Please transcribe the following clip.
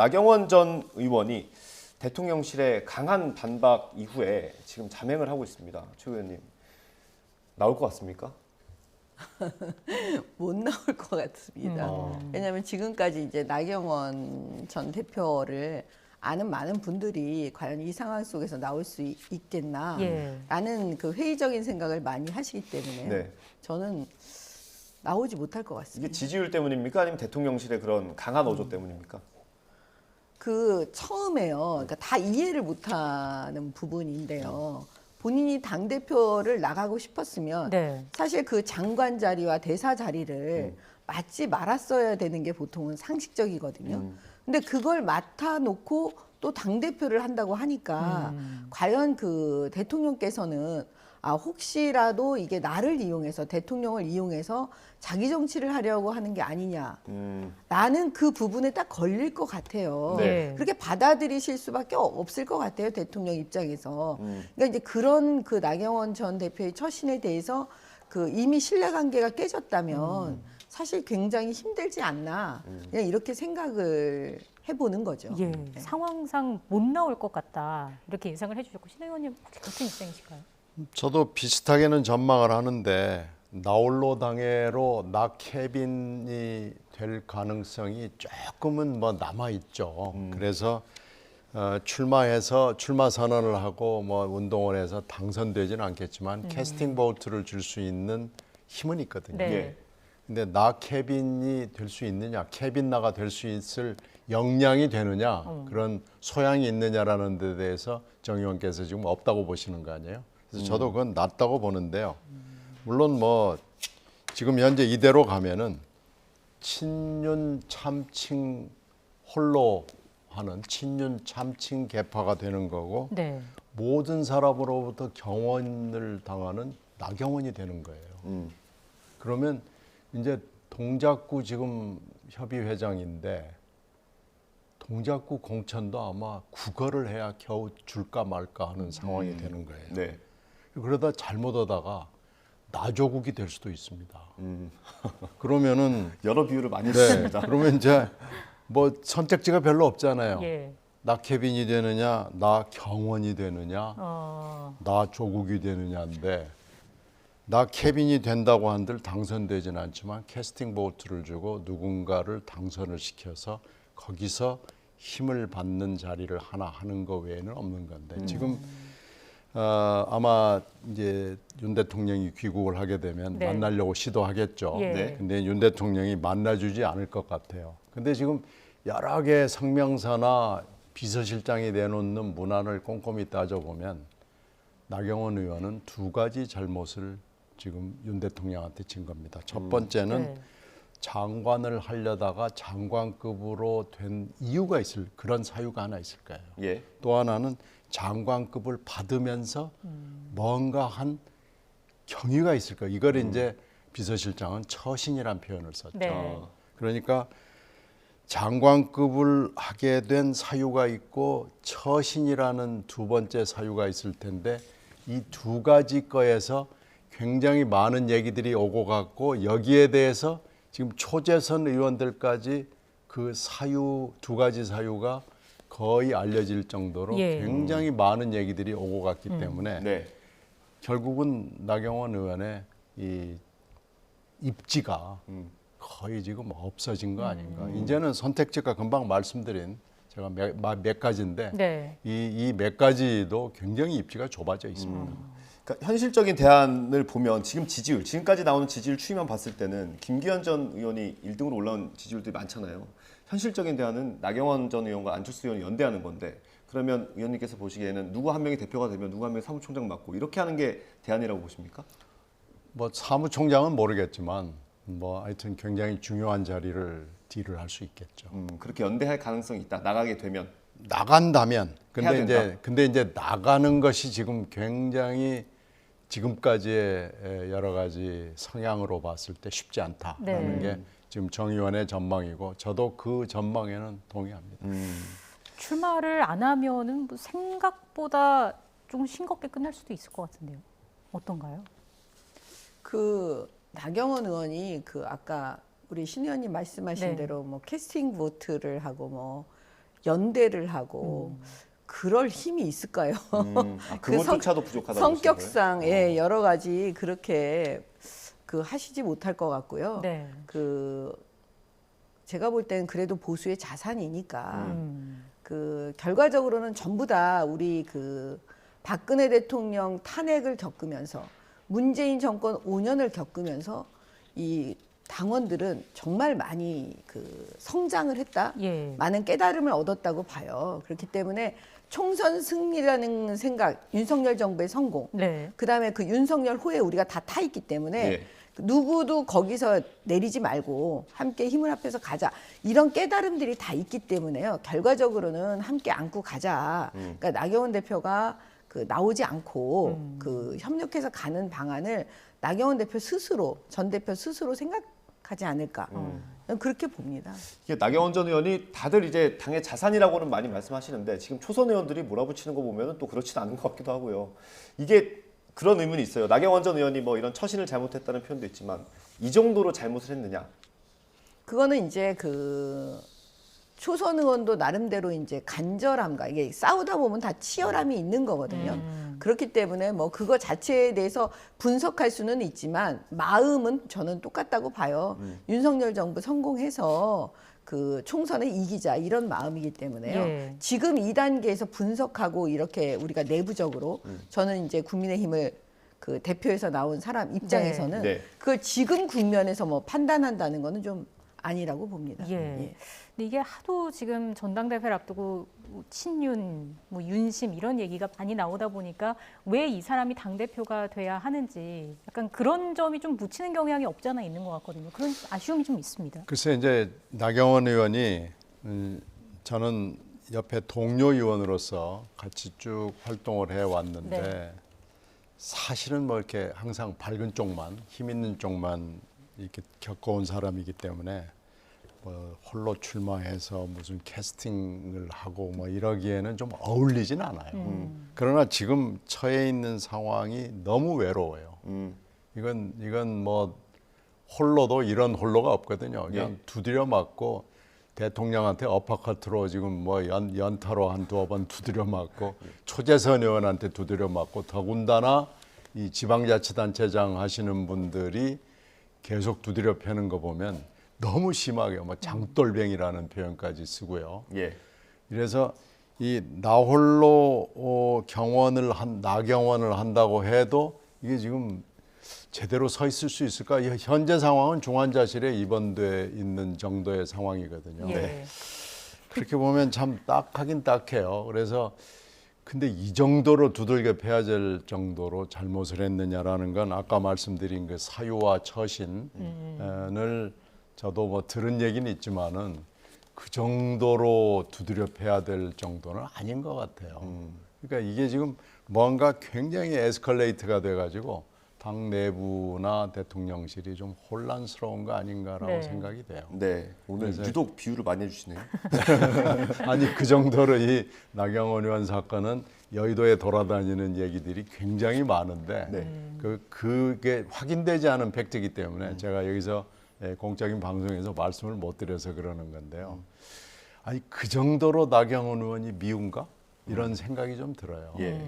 나경원 전 의원이 대통령실의 강한 반박 이후에 지금 자맹을 하고 있습니다. 최 의원님, 나올 것 같습니까? 못 나올 것 같습니다. 왜냐하면 지금까지 이제 나경원 전 대표를 아는 많은 분들이 과연 이 상황 속에서 나올 수 있겠나라는 그 회의적인 생각을 많이 하시기 때문에 네. 저는 나오지 못할 것 이게 같습니다. 지지율 때문입니까? 아니면 대통령실의 그런 강한 어조 때문입니까? 그 처음에요. 그러니까 다 이해를 못하는 부분인데요. 본인이 당 대표를 나가고 싶었으면 네. 사실 그 장관 자리와 대사 자리를 맡지 말았어야 되는 게 보통은 상식적이거든요. 근데 그걸 맡아놓고 또 당 대표를 한다고 하니까 과연 그 대통령께서는 혹시라도 이게 나를 이용해서 대통령을 이용해서 자기 정치를 하려고 하는 게 아니냐. 나는 그 부분에 딱 걸릴 것 같아요. 네. 그렇게 받아들이실 수밖에 없을 것 같아요. 대통령 입장에서. 그러니까 이제 그런 그 나경원 전 대표의 처신에 대해서 그 이미 신뢰관계가 깨졌다면 사실 굉장히 힘들지 않나. 그냥 이렇게 생각을 해보는 거죠. 예, 상황상 못 나올 것 같다 이렇게 예상을 해주셨고 신 의원님 혹시 같은 입장이실까요? 저도 비슷하게는 전망을 하는데 나홀로 당해로 낙케빈이 될 가능성이 조금은 뭐 남아 있죠. 그래서 출마해서 출마 선언을 하고 뭐 운동원에서 당선되지는 않겠지만 캐스팅 보트를 줄 수 있는 힘은 있거든요. 네. 예. 근데 나 케빈이 될 수 있느냐, 케빈 나가 될 수 있을 역량이 되느냐, 그런 소양이 있느냐라는 데 대해서 정 의원께서 지금 없다고 보시는 거 아니에요? 그래서 저도 그건 낮다고 보는데요. 물론 뭐 지금 현재 이대로 가면은 친윤 참칭 홀로 하는 친윤 참칭 개파가 되는 거고 네. 모든 사람으로부터 경원을 당하는 나경원이 되는 거예요. 그러면 이제 동작구 지금 협의회장인데 동작구 공천도 아마 국어를 해야 겨우 줄까 말까 하는 상황이 되는 거예요. 네. 그러다 잘못하다가 나조국이 될 수도 있습니다. 그러면은 여러 비유를 많이 네, 했습니다. 그러면 이제 뭐 선택지가 별로 없잖아요. 예. 나 케빈이 되느냐, 나 경원이 되느냐, 나 조국이 되느냐인데 나 케빈이 된다고 한들 당선되지는 않지만 캐스팅 보트를 주고 누군가를 당선을 시켜서 거기서 힘을 받는 자리를 하나 하는 거 외에는 없는 건데 지금 아마 이제 윤 대통령이 귀국을 하게 되면 네. 만나려고 시도하겠죠. 예. 네. 근데 윤 대통령이 만나주지 않을 것 같아요. 근데 지금 여러 개의 성명서나 비서실장이 내놓는 문안을 꼼꼼히 따져보면 나경원 의원은 두 가지 잘못을 지금 윤 대통령한테 진 겁니다. 첫 번째는 네. 장관을 하려다가 장관급으로 된 이유가 있을 그런 사유가 하나 있을 거예요. 예. 또 하나는 장관급을 받으면서 뭔가 한 경위가 있을 거예요. 이걸 이제 비서실장은 처신이란 표현을 썼죠. 네. 그러니까 장관급을 하게 된 사유가 있고 처신이라는 두 번째 사유가 있을 텐데 이 두 가지 거에서 굉장히 많은 얘기들이 오고 갔고 여기에 대해서 지금 초재선 의원들까지 그 사유 두 가지 사유가 거의 알려질 정도로 예. 굉장히 많은 얘기들이 오고 갔기 때문에 네. 결국은 나경원 의원의 이 입지가 거의 지금 없어진 거 아닌가. 이제는 선택지가 금방 말씀드린 제가 몇 가지인데 네. 이 몇 가지도 굉장히 입지가 좁아져 있습니다. 그러니까 현실적인 대안을 보면 지금 지지율, 지금까지 나오는 지지율 추이만 봤을 때는 김기현 전 의원이 1등으로 올라온 지지율들이 많잖아요. 현실적인 대안은 나경원 전 의원과 안철수 의원이 연대하는 건데 그러면 의원님께서 보시기에는 누구 한 명이 대표가 되면 누구 한 명이 사무총장 맡고 이렇게 하는 게 대안이라고 보십니까? 뭐 사무총장은 모르겠지만 뭐 하여튼 굉장히 중요한 자리를 딜을 할 수 있겠죠. 그렇게 연대할 가능성이 있다. 나가게 되면. 나간다면 해야 된다. 근데 이제 나가는 것이 지금 굉장히 지금까지의 여러 가지 성향으로 봤을 때 쉽지 않다라는 네. 게 지금 정 의원의 전망이고 저도 그 전망에는 동의합니다. 출마를 안 하면은 뭐 생각보다 좀 싱겁게 끝날 수도 있을 것 같은데요. 어떤가요? 그 나경원 의원이 그 아까 우리 신 의원님 말씀하신 네. 대로 뭐 캐스팅 보트를 하고 뭐 연대를 하고 그럴 힘이 있을까요? 그 그것조차도 부족하다고 성격상 예, 여러 가지 그렇게 그 하시지 못할 것 같고요. 네. 그 제가 볼 때는 그래도 보수의 자산이니까 그 결과적으로는 전부 다 우리 그 박근혜 대통령 탄핵을 겪으면서 문재인 정권 5년을 겪으면서 이 당원들은 정말 많이 그 성장을 했다. 예. 많은 깨달음을 얻었다고 봐요. 그렇기 때문에 총선 승리라는 생각, 윤석열 정부의 성공, 네. 그다음에 그 윤석열 호에 우리가 다 타 있기 때문에 예. 누구도 거기서 내리지 말고 함께 힘을 합해서 가자. 이런 깨달음들이 다 있기 때문에요. 결과적으로는 함께 안고 가자. 그러니까 나경원 대표가 그 나오지 않고 그 협력해서 가는 방안을 나경원 대표 스스로, 전 대표 스스로 생각하지 않을까. 저는 그렇게 봅니다. 이게 나경원 전 의원이 다들 이제 당의 자산이라고는 많이 말씀하시는데 지금 초선 의원들이 몰아붙이는 거 보면은 또 그렇지는 않은 것 같기도 하고요. 이게 그런 의문이 있어요. 나경원 전 의원이 뭐 이런 처신을 잘못했다는 표현도 있지만 이 정도로 잘못을 했느냐? 그거는 이제 그 초선 의원도 나름대로 이제 간절함과 이게 싸우다 보면 다 치열함이 있는 거거든요. 그렇기 때문에 뭐 그거 자체에 대해서 분석할 수는 있지만 마음은 저는 똑같다고 봐요. 윤석열 정부 성공해서 그 총선에 이기자 이런 마음이기 때문에요. 예. 지금 이 단계에서 분석하고 이렇게 우리가 내부적으로 저는 이제 국민의힘을 그 대표에서 나온 사람 입장에서는 네. 그걸 지금 국면에서 뭐 판단한다는 거는 좀 아니라고 봅니다. 예. 근데 이게 하도 지금 전당대회를 앞두고 뭐 친윤, 뭐 윤심 이런 얘기가 많이 나오다 보니까 왜 이 사람이 당대표가 돼야 하는지 약간 그런 점이 좀 묻히는 경향이 없잖아 있는 것 같거든요. 그런 아쉬움이 좀 있습니다. 글쎄 이제 나경원 의원이 저는 옆에 동료 의원으로서 같이 쭉 활동을 해 왔는데 네. 사실은 뭐 이렇게 항상 밝은 쪽만 힘 있는 쪽만 이렇게 겪어온 사람이기 때문에 뭐 홀로 출마해서 무슨 캐스팅을 하고 뭐 이러기에는 좀 어울리진 않아요. 그러나 지금 처해 있는 상황이 너무 외로워요. 이건 뭐 홀로도 이런 홀로가 없거든요. 그냥 예. 두드려 맞고 대통령한테 어퍼커트로 지금 뭐 연타로 한 두어 번 두드려 맞고 초재선 의원한테 두드려 맞고 더군다나 이 지방자치단체장 하시는 분들이 계속 두드려 패는 거 보면 너무 심하게 뭐 장돌뱅이라는 표현까지 쓰고요. 예. 이래서 이 나홀로 나경원을 한다고 해도 이게 지금 제대로 서 있을 수 있을까? 현재 상황은 중환자실에 입원돼 있는 정도의 상황이거든요. 예. 네. 그렇게 보면 참 딱하긴 딱해요. 그래서 근데 이 정도로 두들겨 패야 될 정도로 잘못을 했느냐라는 건 아까 말씀드린 그 사유와 처신을 저도 뭐 들은 얘기는 있지만은 그 정도로 두드려 패야 될 정도는 아닌 것 같아요. 그러니까 이게 지금 뭔가 굉장히 에스컬레이트가 돼가지고 당 내부나 대통령실이 좀 혼란스러운 거 아닌가라고 네. 생각이 돼요. 네. 오늘 그래서- 유독 비유를 많이 해주시네요. 아니 그 정도로 이 나경원 의원 사건은 여의도에 돌아다니는 얘기들이 굉장히 많은데 네. 그게 확인되지 않은 팩트이기 때문에 제가 여기서 공적인 방송에서 말씀을 못 드려서 그러는 건데요. 아니 그 정도로 나경원 의원이 미운가? 이런 생각이 좀 들어요. 예.